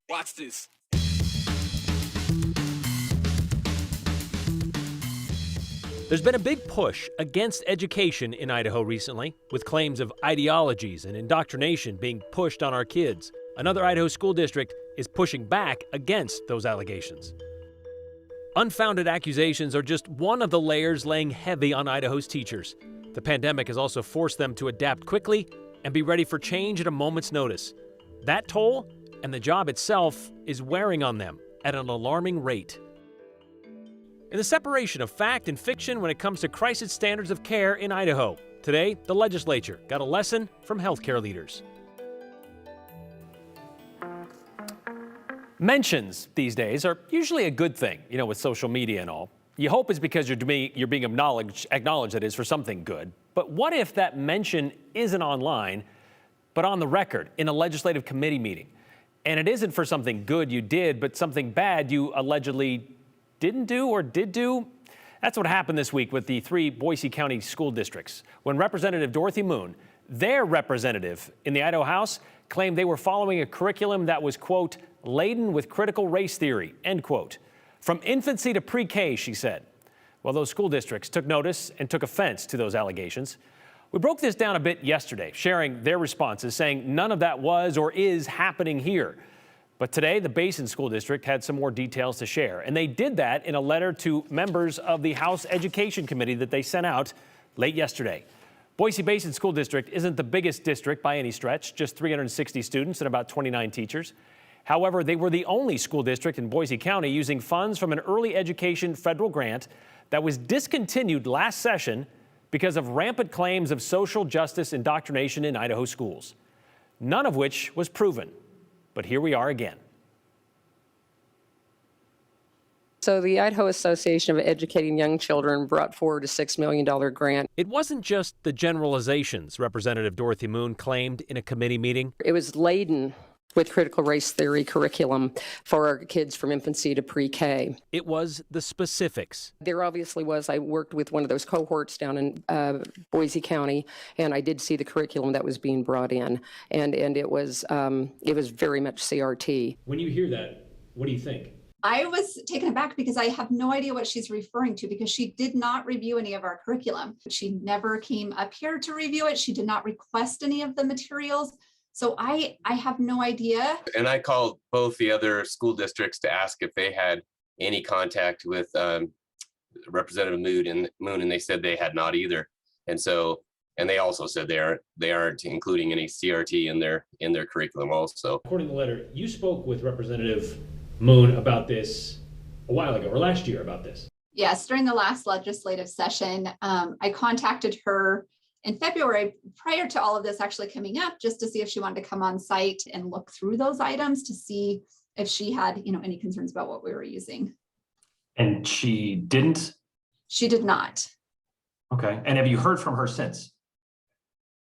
Watch this. There's been a big push against education in Idaho recently, with claims of ideologies and indoctrination being pushed on our kids. Another Idaho school district is pushing back against those allegations. Unfounded accusations are just one of the layers laying heavy on Idaho's teachers. The pandemic has also forced them to adapt quickly and be ready for change at a moment's notice. That toll and the job itself is wearing on them at an alarming rate. In the separation of fact and fiction when it comes to crisis standards of care in Idaho, today the legislature got a lesson from healthcare leaders. Mentions these days are usually a good thing, with social media and all. You hope it's because you're being acknowledged that is for something good. But what if that mention isn't online, but on the record in a legislative committee meeting? And it isn't for something good you did, but something bad you allegedly didn't do or did do? That's what happened this week with the 3 Boise County school districts, when Representative Dorothy Moon, their representative in the Idaho House, claimed they were following a curriculum that was, quote, laden with critical race theory, end quote. From infancy to pre-K, she said. Well, those school districts took notice and took offense to those allegations. We broke this down a bit yesterday, sharing their responses, saying none of that was or is happening here. But today, the Basin School District had some more details to share, and they did that in a letter to members of the House Education Committee that they sent out late yesterday. Boise Basin School District isn't the biggest district by any stretch, just 360 students and about 29 teachers. However, they were the only school district in Boise County using funds from an early education federal grant that was discontinued last session because of rampant claims of social justice indoctrination in Idaho schools, none of which was proven. But here we are again. So the Idaho Association of Educating Young Children brought forward a $6 million grant. It wasn't just the generalizations Representative Dorothy Moon claimed in a committee meeting. It was laden with critical race theory curriculum for our kids from infancy to pre-K. It was the specifics. There obviously was. I worked with one of those cohorts down in Boise County, and I did see the curriculum that was being brought in, and it was very much CRT. When you hear that, what do you think? I was taken aback because I have no idea what she's referring to, because she did not review any of our curriculum. She never came up here to review it. She did not request any of the materials. So I have no idea. And I called both the other school districts to ask if they had any contact with Representative Moon, and they said they had not either. And they also said they aren't including any CRT in their curriculum also. According to the letter, you spoke with Representative Moon about this a while ago, or last year about this. Yes, during the last legislative session, I contacted her in February, prior to all of this actually coming up, just to see if she wanted to come on site and look through those items to see if she had, any concerns about what we were using. And she didn't? She did not. Okay. And have you heard from her since?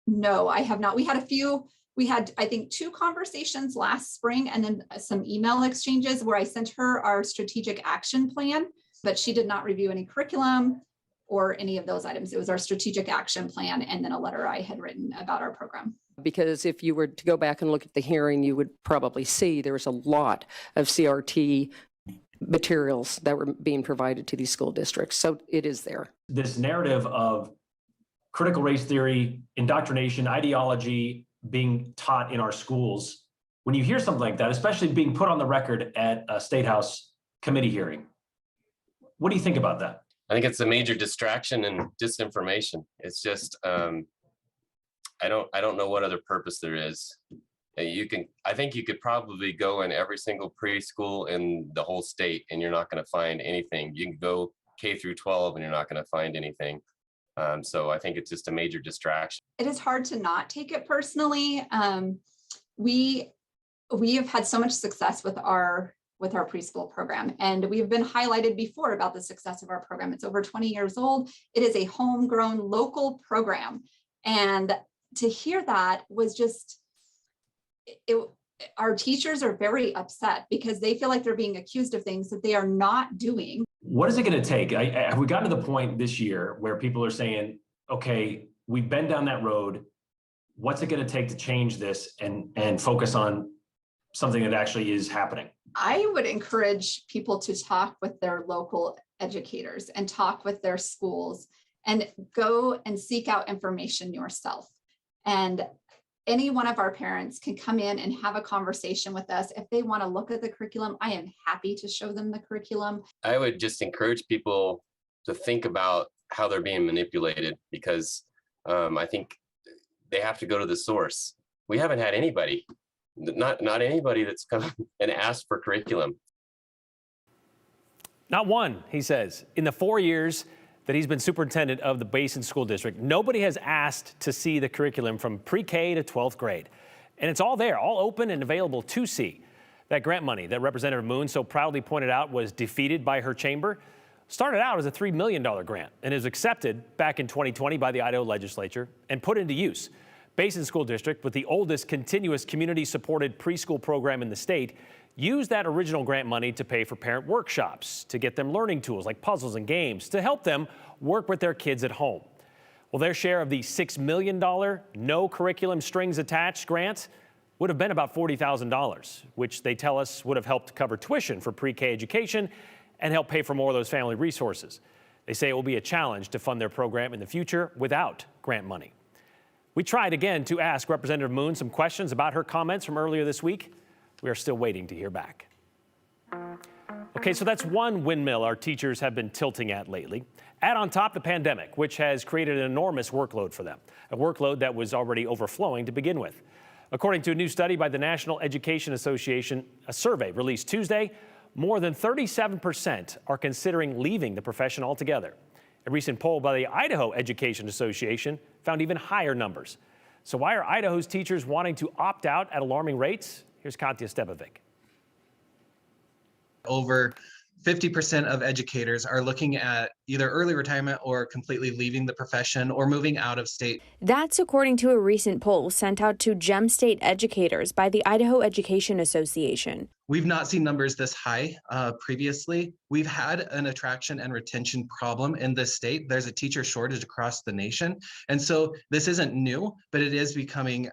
No, I have not. We had, I think, 2 conversations last spring, and then some email exchanges where I sent her our strategic action plan, but she did not review any curriculum or any of those items. It was our strategic action plan and then a letter I had written about our program. Because if you were to go back and look at the hearing, you would probably see there was a lot of CRT materials that were being provided to these school districts. So it is there. This narrative of critical race theory, indoctrination, ideology being taught in our schools, when you hear something like that, especially being put on the record at a State House committee hearing, what do you think about that? I think it's a major distraction and disinformation. It's just, I don't know what other purpose there is. I think you could probably go in every single preschool in the whole state and you're not going to find anything. You can go K through 12 and you're not going to find anything. So I think it's just a major distraction. It is hard to not take it personally. We have had so much success with our preschool program, and we've been highlighted before about the success of our program. It's over 20 years old. It is a homegrown local program, and to hear that was just, our teachers are very upset because they feel like they're being accused of things that they are not doing. What is it going to take? Have we gotten to the point this year where people are saying, okay, we've been down that road, what's it going to take to change this and focus on something that actually is happening? I would encourage people to talk with their local educators and talk with their schools and go and seek out information yourself. And any one of our parents can come in and have a conversation with us. If they want to look at the curriculum, I am happy to show them the curriculum. I would just encourage people to think about how they're being manipulated, because I think they have to go to the source. We haven't had anybody, not anybody that's come and asked for curriculum. Not one, he says. In the 4 years that he's been superintendent of the Basin School District, nobody has asked to see the curriculum from pre-K to 12th grade. And it's all there, all open and available to see. That grant money that Representative Moon so proudly pointed out was defeated by her chamber started out as a $3 million grant and is accepted back in 2020 by the Idaho legislature and put into use. Basin School District, with the oldest continuous community-supported preschool program in the state, used that original grant money to pay for parent workshops, to get them learning tools like puzzles and games, to help them work with their kids at home. Well, their share of the $6 million no curriculum strings attached grant would have been about $40,000, which they tell us would have helped cover tuition for pre-K education and help pay for more of those family resources. They say it will be a challenge to fund their program in the future without grant money. We tried again to ask Representative Moon some questions about her comments from earlier this week. We are still waiting to hear back. Okay, so that's one windmill our teachers have been tilting at lately. Add on top the pandemic, which has created an enormous workload for them, a workload that was already overflowing to begin with. According to a new study by the National Education Association, a survey released Tuesday, more than 37% are considering leaving the profession altogether. A recent poll by the Idaho Education Association found even higher numbers. So why are Idaho's teachers wanting to opt out at alarming rates? Here's Katya Stepovic. Over 50% of educators are looking at either early retirement or completely leaving the profession or moving out of state. That's according to a recent poll sent out to Gem State educators by the Idaho Education Association. We've not seen numbers this high previously. We've had an attraction and retention problem in this state. There's a teacher shortage across the nation. And so this isn't new, but it is becoming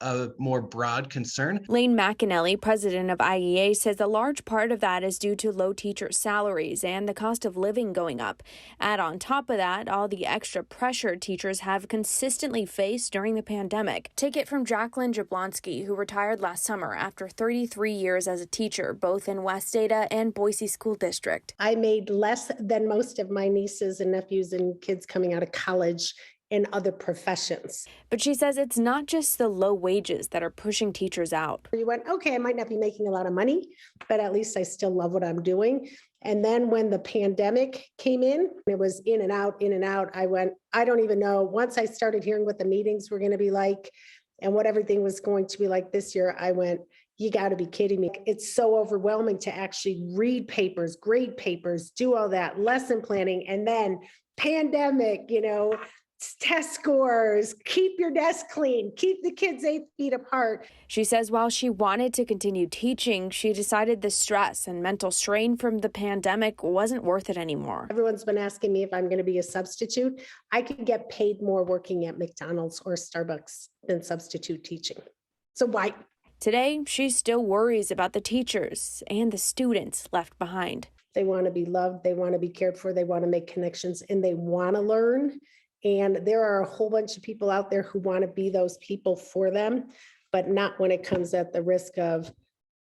a more broad concern. Lane McAnally, president of IEA, says a large part of that is due to low teacher salaries and the cost of living going up. Add on top of that all the extra pressure teachers have consistently faced during the pandemic. Take it from Jacqueline Jablonski, who retired last summer after 33 years as a teacher, both in West Ada and Boise School District. I made less than most of my nieces and nephews and kids coming out of college in other professions. But she says it's not just the low wages that are pushing teachers out. You went, okay, I might not be making a lot of money, but at least I still love what I'm doing. And then when the pandemic came in, it was in and out, in and out. I went, I don't even know. Once I started hearing what the meetings were going to be like and what everything was going to be like this year, I went, you got to be kidding me. It's so overwhelming to actually read papers, grade papers, do all that, lesson planning, and then pandemic, test scores, keep your desk clean, keep the kids 8 feet apart. She says while she wanted to continue teaching, she decided the stress and mental strain from the pandemic wasn't worth it anymore. Everyone's been asking me if I'm going to be a substitute. I could get paid more working at McDonald's or Starbucks than substitute teaching. So why? Today, she still worries about the teachers and the students left behind. They want to be loved, they want to be cared for, they want to make connections, and they want to learn. And there are a whole bunch of people out there who want to be those people for them, but not when it comes at the risk of,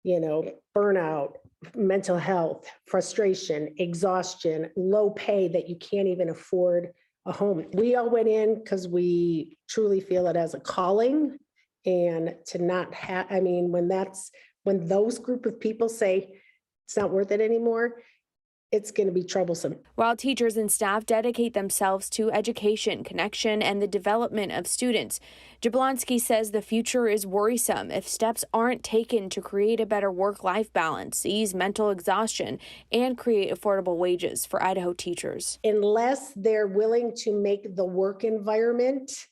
burnout, mental health, frustration, exhaustion, low pay that you can't even afford a home. We all went in because we truly feel it as a calling, and to not have, when those group of people say it's not worth it anymore, it's going to be troublesome. While teachers and staff dedicate themselves to education, connection, and the development of students, Jablonski says the future is worrisome if steps aren't taken to create a better work-life balance, ease mental exhaustion, and create affordable wages for Idaho teachers. Unless they're willing to make the work environment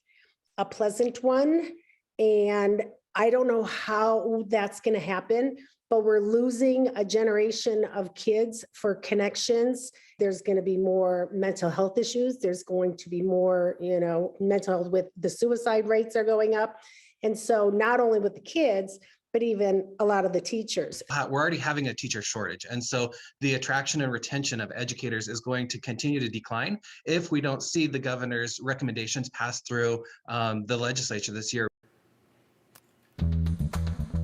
a pleasant one, and I don't know how that's going to happen, but we're losing a generation of kids for connections. There's going to be more mental health issues. There's going to be more, mental health with the suicide rates are going up. And so not only with the kids, but even a lot of the teachers. We're already having a teacher shortage. And so the attraction and retention of educators is going to continue to decline if we don't see the governor's recommendations pass through the legislature this year.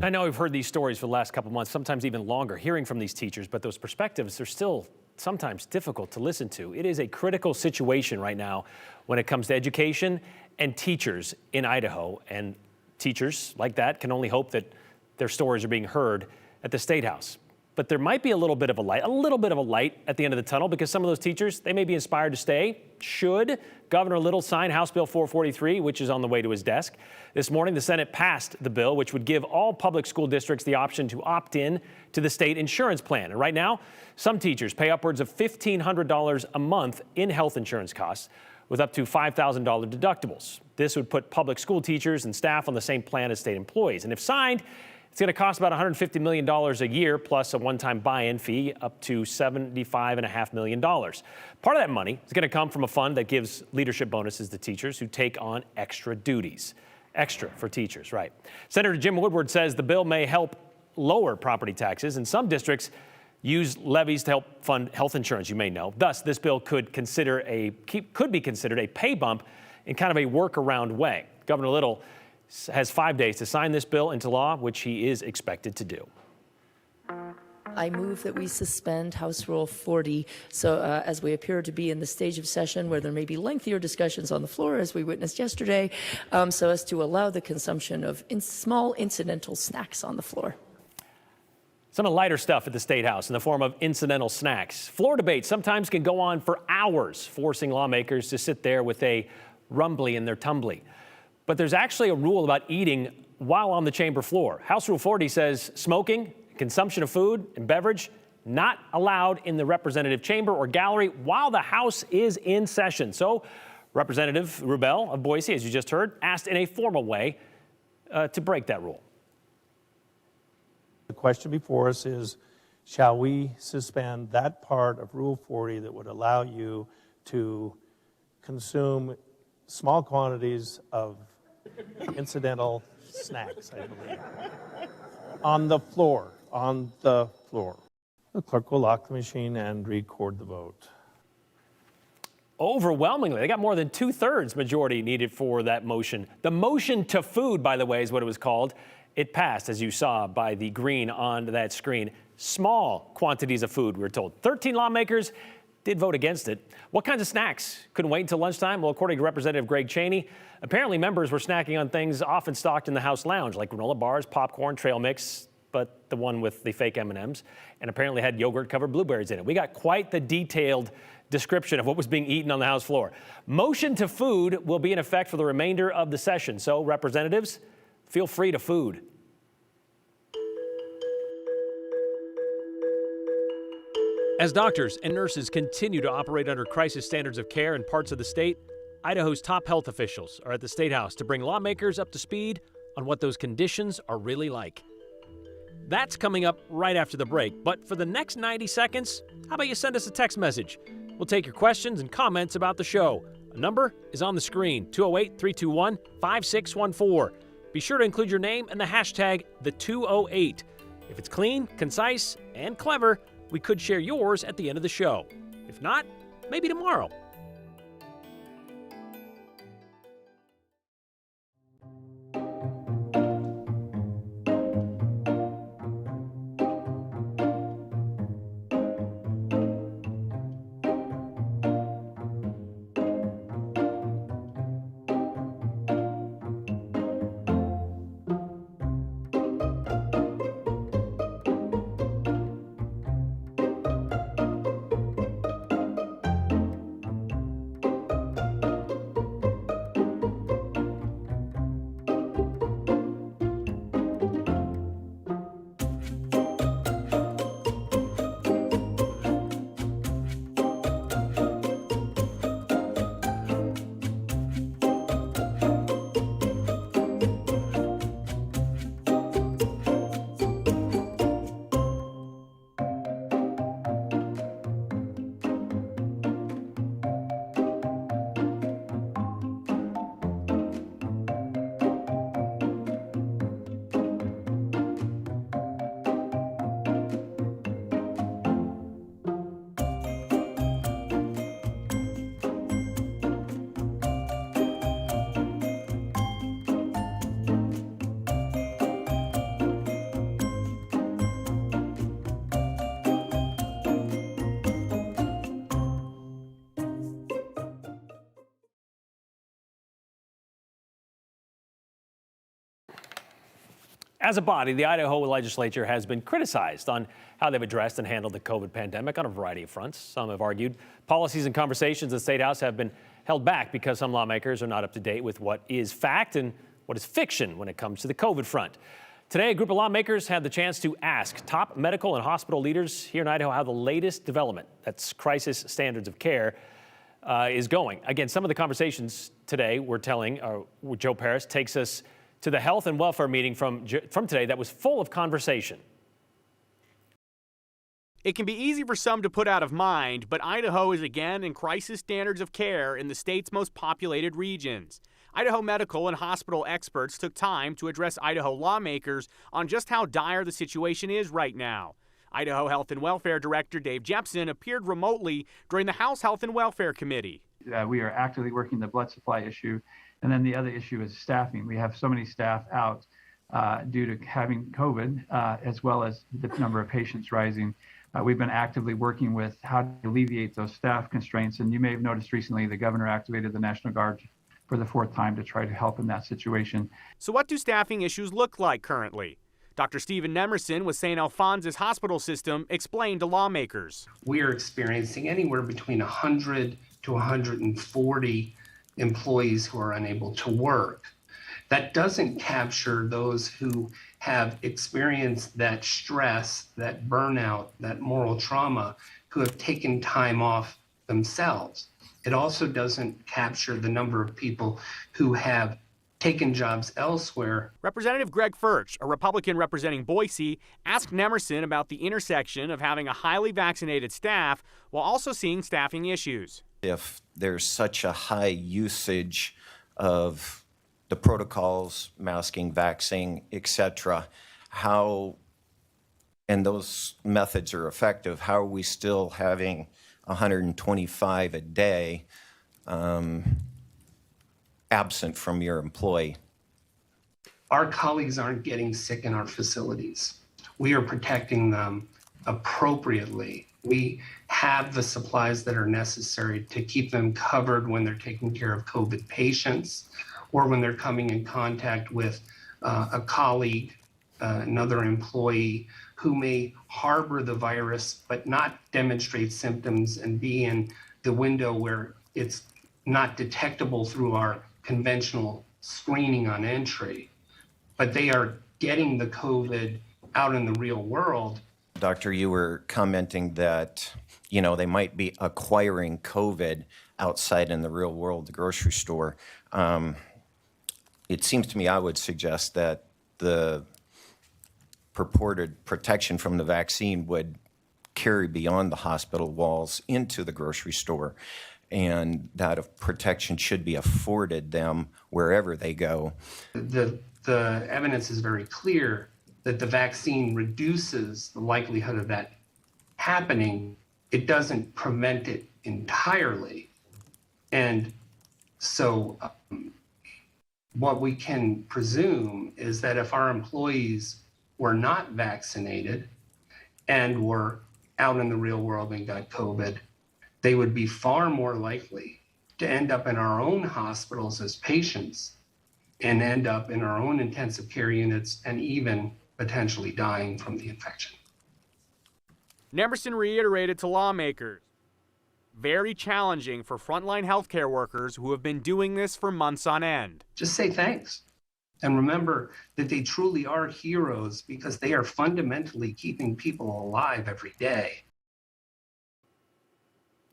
I know we've heard these stories for the last couple of months, sometimes even longer, hearing from these teachers, but those perspectives are still sometimes difficult to listen to. It is a critical situation right now when it comes to education and teachers in Idaho. And teachers like that can only hope that their stories are being heard at the State House. But there might be a little bit of a light at the end of the tunnel, because some of those teachers, they may be inspired to stay should Governor Little sign House Bill 443, which is on the way to his desk. This morning, the Senate passed the bill, which would give all public school districts the option to opt in to the state insurance plan. And right now, some teachers pay upwards of $1,500 a month in health insurance costs, with up to $5,000 deductibles. This would put public school teachers and staff on the same plan as state employees. And if signed, it's going to cost about $150 million a year, plus a one-time buy-in fee up to $75.5 million. Part of that money is going to come from a fund that gives leadership bonuses to teachers who take on extra duties. Extra for teachers, right. Senator Jim Woodward says the bill may help lower property taxes, and some districts use levies to help fund health insurance, you may know. Thus, this bill could be considered a pay bump in kind of a workaround way. Governor Little has 5 days to sign this bill into law, which he is expected to do. I move that we suspend House Rule 40, so as we appear to be in the stage of session where there may be lengthier discussions on the floor, as we witnessed yesterday, so as to allow the consumption of small incidental snacks on the floor. Some of the lighter stuff at the State House in the form of incidental snacks. Floor debates sometimes can go on for hours, forcing lawmakers to sit there with a rumbly in their tumbly. But there's actually a rule about eating while on the chamber floor. House Rule 40 says smoking, consumption of food and beverage not allowed in the representative chamber or gallery while the House is in session. So Representative Rubel of Boise, as you just heard, asked in a formal way to break that rule. The question before us is, shall we suspend that part of Rule 40 that would allow you to consume small quantities of incidental snacks, I believe, on the floor, The clerk will lock the machine and record the vote. Overwhelmingly, they got more than 2/3 majority needed for that motion. The motion to food, by the way, is what it was called. It passed, as you saw by the green on that screen. Small quantities of food, we were told. 13 lawmakers did vote against it. What kinds of snacks couldn't wait until lunchtime? Well, according to Representative Greg Cheney, apparently members were snacking on things often stocked in the House lounge, like granola bars, popcorn, trail mix, but the one with the fake M&Ms, and apparently had yogurt-covered blueberries in it. We got quite the detailed description of what was being eaten on the House floor. Motion to food will be in effect for the remainder of the session. So, representatives, feel free to food. As doctors and nurses continue to operate under crisis standards of care in parts of the state, Idaho's top health officials are at the State House to bring lawmakers up to speed on what those conditions are really like. That's coming up right after the break, but for the next 90 seconds, how about you send us a text message? We'll take your questions and comments about the show. A number is on the screen, 208-321-5614. Be sure to include your name and the hashtag #the208. If it's clean, concise, and clever, we could share yours at the end of the show. If not, maybe tomorrow. As a body, the Idaho legislature has been criticized on how they've addressed and handled the COVID pandemic on a variety of fronts. Some have argued policies and conversations in the State House have been held back because some lawmakers are not up to date with what is fact and what is fiction when it comes to the COVID front. Today, a group of lawmakers had the chance to ask top medical and hospital leaders here in Idaho how the latest development, that's crisis standards of care, is going. Again, some of the conversations today we're telling, Joe Paris takes us to the health and welfare meeting from today that was full of conversation. It can be easy for some to put out of mind, but Idaho is again in crisis standards of care in the state's most populated regions. Idaho medical and hospital experts took time to address Idaho lawmakers on just how dire the situation is right now. Idaho Health and Welfare Director Dave Jepson appeared remotely during the House Health and Welfare Committee. We are actively working the blood supply issue. And then the other issue is staffing. We have so many staff out due to having COVID, as well as the number of patients rising. We've been actively working with how to alleviate those staff constraints. And you may have noticed recently the governor activated the National Guard for the 4th time to try to help in that situation. So what do staffing issues look like currently? Dr. Stephen Nemerson with St. Alphonsus Hospital System explained to lawmakers. We are experiencing anywhere between 100 to 140 employees who are unable to work. That doesn't capture those who have experienced that stress, that burnout, that moral trauma, who have taken time off themselves. It also doesn't capture the number of people who have taken jobs elsewhere. Representative Greg Furch, a Republican representing Boise, asked Nemerson about the intersection of having a highly vaccinated staff while also seeing staffing issues. If there's such a high usage of the protocols, masking, vaccinating, etc., how, and those methods are effective, how are we still having 125 a day absent from your employee? Our colleagues aren't getting sick in our facilities. We are protecting them appropriately. We have the supplies that are necessary to keep them covered when they're taking care of COVID patients or when they're coming in contact with a colleague, another employee who may harbor the virus but not demonstrate symptoms and be in the window where it's not detectable through our conventional screening on entry. But they are getting the COVID out in the real world. Doctor, you were commenting that, they might be acquiring COVID outside in the real world, the grocery store. It seems to me I would suggest that the purported protection from the vaccine would carry beyond the hospital walls into the grocery store, and that of protection should be afforded them wherever they go. The evidence is very clear that the vaccine reduces the likelihood of that happening. It doesn't prevent it entirely. And so what we can presume is that if our employees were not vaccinated and were out in the real world and got COVID, they would be far more likely to end up in our own hospitals as patients and end up in our own intensive care units and even potentially dying from the infection. Nemerson reiterated to lawmakers, very challenging for frontline healthcare workers who have been doing this for months on end. Just say thanks. And remember that they truly are heroes because they are fundamentally keeping people alive every day.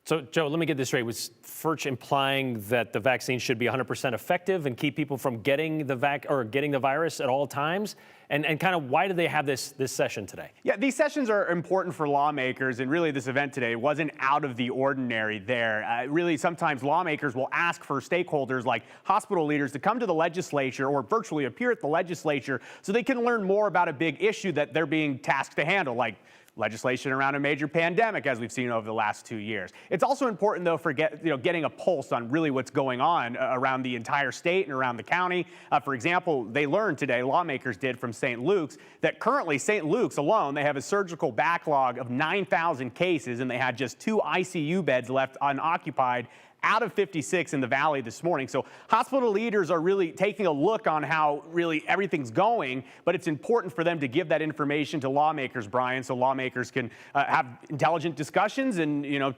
So, Joe, let me get this straight. Was Furch implying that the vaccine should be 100% effective and keep people from getting the virus at all times? And kind of why do they have this session today? Yeah, these sessions are important for lawmakers, and really this event today wasn't out of the ordinary there. Really, sometimes lawmakers will ask for stakeholders like hospital leaders to come to the legislature or virtually appear at the legislature so they can learn more about a big issue that they're being tasked to handle, like legislation around a major pandemic, as we've seen over the last 2 years. It's also important, though, for getting a pulse on really what's going on around the entire state and around the county. For example, they learned today, lawmakers did from St. Luke's, that currently St. Luke's alone, they have a surgical backlog of 9,000 cases, and they had just 2 ICU beds left unoccupied out of 56 in the valley this morning. So hospital leaders are really taking a look on how really everything's going, but it's important for them to give that information to lawmakers, Brian, so lawmakers can have intelligent discussions and,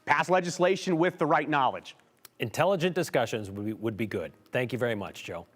pass legislation with the right knowledge. Intelligent discussions would be good. Thank you very much, Joe.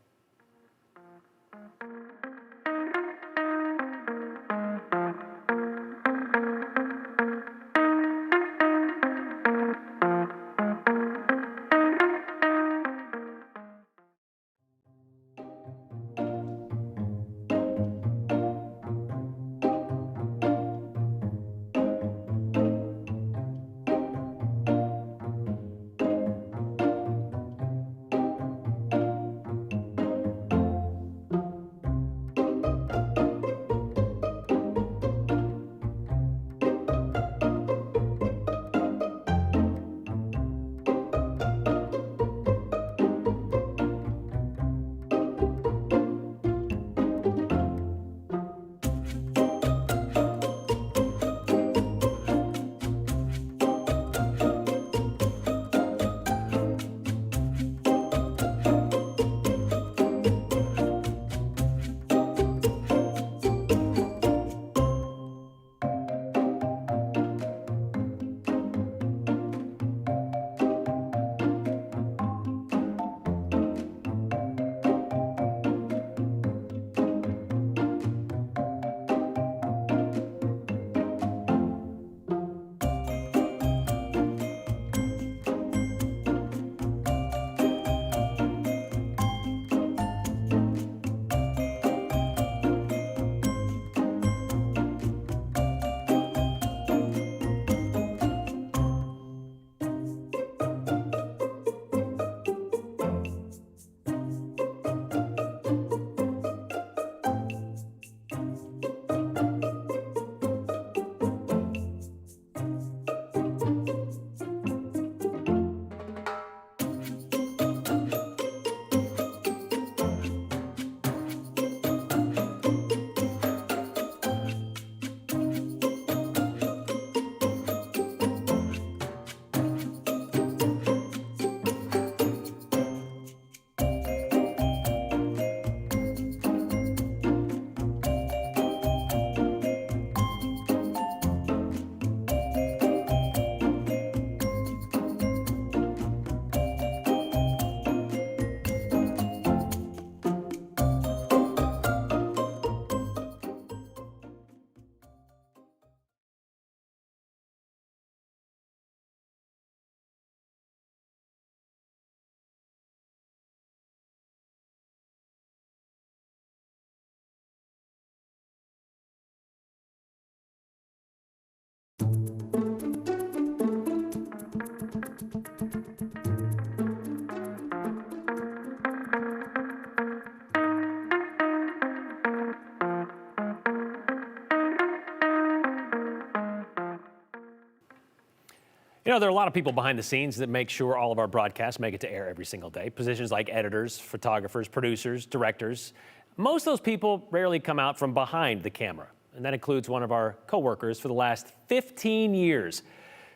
There are a lot of people behind the scenes that make sure all of our broadcasts make it to air every single day. Positions like editors, photographers, producers, directors. Most of those people rarely come out from behind the camera. And that includes one of our coworkers for the last 15 years,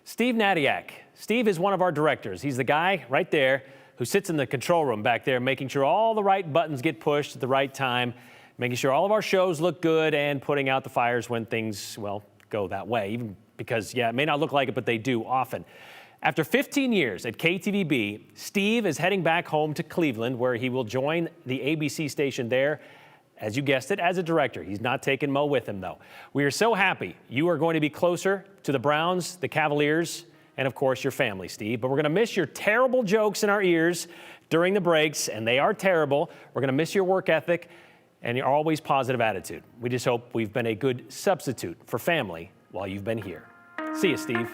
Steve Nadiak. Steve is one of our directors. He's the guy right there who sits in the control room back there, making sure all the right buttons get pushed at the right time, making sure all of our shows look good, and putting out the fires when things, go that way. Even because, it may not look like it, but they do often. After 15 years at KTVB, Steve is heading back home to Cleveland, where he will join the ABC station there, as you guessed it, as a director. He's not taking Mo with him, though. We are so happy you are going to be closer to the Browns, the Cavaliers, and of course your family, Steve. But we're going to miss your terrible jokes in our ears during the breaks, and they are terrible. We're going to miss your work ethic and your always positive attitude. We just hope we've been a good substitute for family while you've been here. See you, Steve.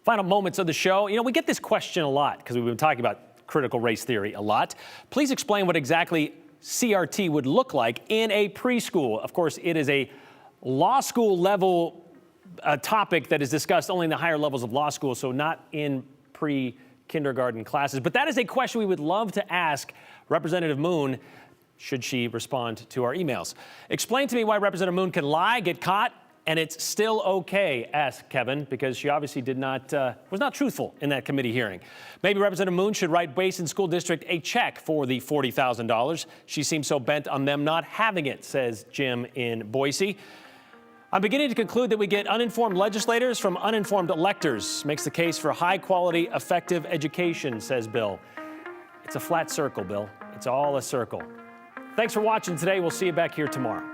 Final moments of the show. You know, we get this question a lot because we've been talking about critical race theory a lot. Please explain what exactly CRT would look like in a preschool. Of course, it is a law school level topic that is discussed only in the higher levels of law school, so not in pre-kindergarten classes. But that is a question we would love to ask Representative Moon, should she respond to our emails. Explain to me why Representative Moon can lie, get caught, and it's still okay, asked Kevin, because she obviously was not truthful in that committee hearing. Maybe Representative Moon should write Basin School District a check for the $40,000. She seems so bent on them not having it, says Jim in Boise. I'm beginning to conclude that we get uninformed legislators from uninformed electors. Makes the case for high-quality, effective education, says Bill. It's a flat circle, Bill. It's all a circle. Thanks for watching today. We'll see you back here tomorrow.